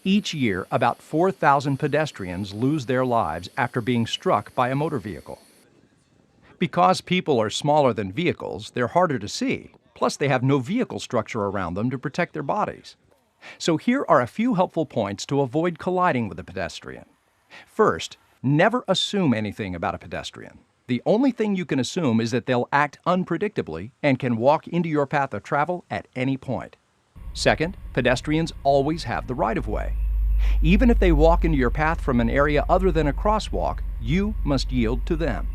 Each year, about 4,000 pedestrians lose their lives after being struck by a motor vehicle. Because people are smaller than vehicles, they're harder to see. Plus, they have no vehicle structure around them to protect their bodies. So here are a few helpful points to avoid colliding with a pedestrian. First, never assume anything about a pedestrian. The only thing you can assume is that they'll act unpredictably and can walk into your path of travel at any point. Second, pedestrians always have the right-of-way. Even if they walk into your path from an area other than a crosswalk, you must yield to them.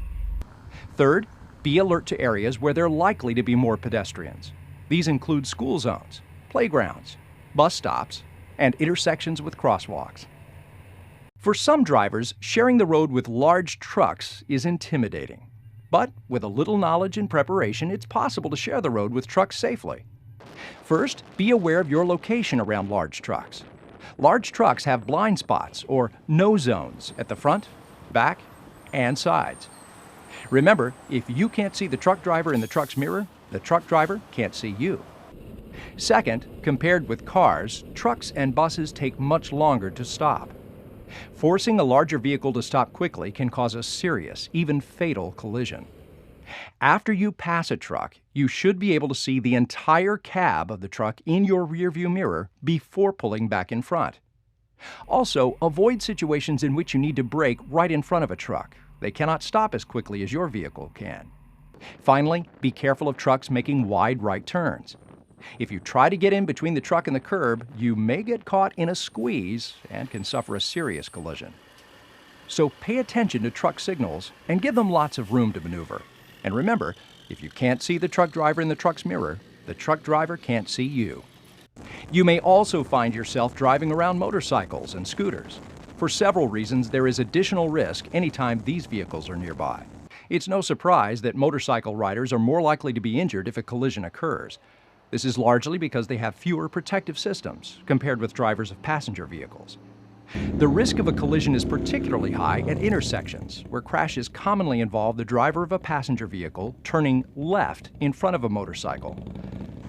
Third, be alert to areas where there are likely to be more pedestrians. These include school zones, playgrounds, bus stops, and intersections with crosswalks. For some drivers, sharing the road with large trucks is intimidating. But with a little knowledge and preparation, it's possible to share the road with trucks safely. First, be aware of your location around large trucks. Large trucks have blind spots or no zones at the front, back, and sides. Remember, if you can't see the truck driver in the truck's mirror, the truck driver can't see you. Second, compared with cars, trucks and buses take much longer to stop. Forcing a larger vehicle to stop quickly can cause a serious, even fatal collision. After you pass a truck, you should be able to see the entire cab of the truck in your rearview mirror before pulling back in front. Also, avoid situations in which you need to brake right in front of a truck. They cannot stop as quickly as your vehicle can. Finally, be careful of trucks making wide right turns. If you try to get in between the truck and the curb, you may get caught in a squeeze and can suffer a serious collision. So pay attention to truck signals and give them lots of room to maneuver. And remember, if you can't see the truck driver in the truck's mirror, the truck driver can't see you. You may also find yourself driving around motorcycles and scooters. For several reasons, there is additional risk anytime these vehicles are nearby. It's no surprise that motorcycle riders are more likely to be injured if a collision occurs. This is largely because they have fewer protective systems compared with drivers of passenger vehicles. The risk of a collision is particularly high at intersections, where crashes commonly involve the driver of a passenger vehicle turning left in front of a motorcycle.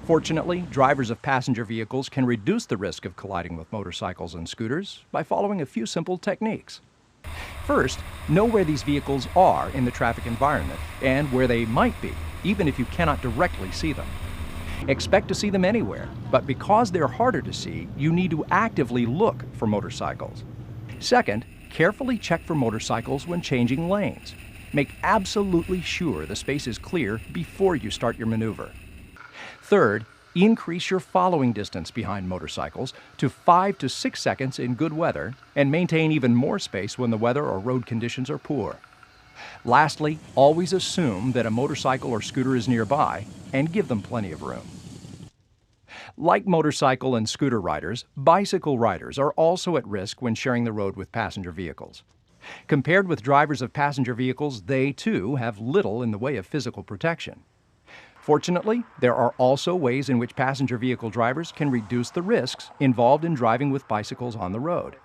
Fortunately, drivers of passenger vehicles can reduce the risk of colliding with motorcycles and scooters by following a few simple techniques. First, know where these vehicles are in the traffic environment and where they might be, even if you cannot directly see them. Expect to see them anywhere, but because they're harder to see, you need to actively look for motorcycles. Second, carefully check for motorcycles when changing lanes. Make absolutely sure the space is clear before you start your maneuver. Third, increase your following distance behind motorcycles to 5 to 6 seconds in good weather and maintain even more space when the weather or road conditions are poor. Lastly, always assume that a motorcycle or scooter is nearby and give them plenty of room. Like motorcycle and scooter riders, bicycle riders are also at risk when sharing the road with passenger vehicles. Compared with drivers of passenger vehicles, they too have little in the way of physical protection. Fortunately, there are also ways in which passenger vehicle drivers can reduce the risks involved in driving with bicycles on the road.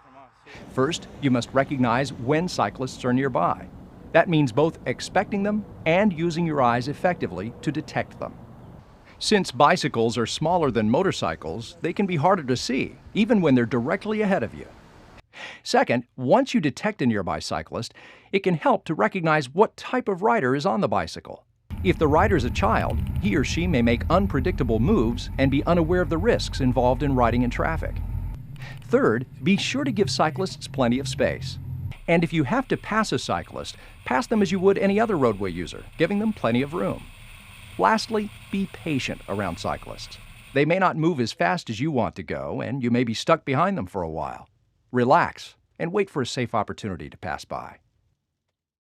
First, you must recognize when cyclists are nearby. That means both expecting them and using your eyes effectively to detect them. Since bicycles are smaller than motorcycles, they can be harder to see, even when they're directly ahead of you. Second, once you detect a nearby cyclist, it can help to recognize what type of rider is on the bicycle. If the rider is a child, he or she may make unpredictable moves and be unaware of the risks involved in riding in traffic. Third, be sure to give cyclists plenty of space. And if you have to pass a cyclist, pass them as you would any other roadway user, giving them plenty of room. Lastly, be patient around cyclists. They may not move as fast as you want to go, and you may be stuck behind them for a while. Relax and wait for a safe opportunity to pass by.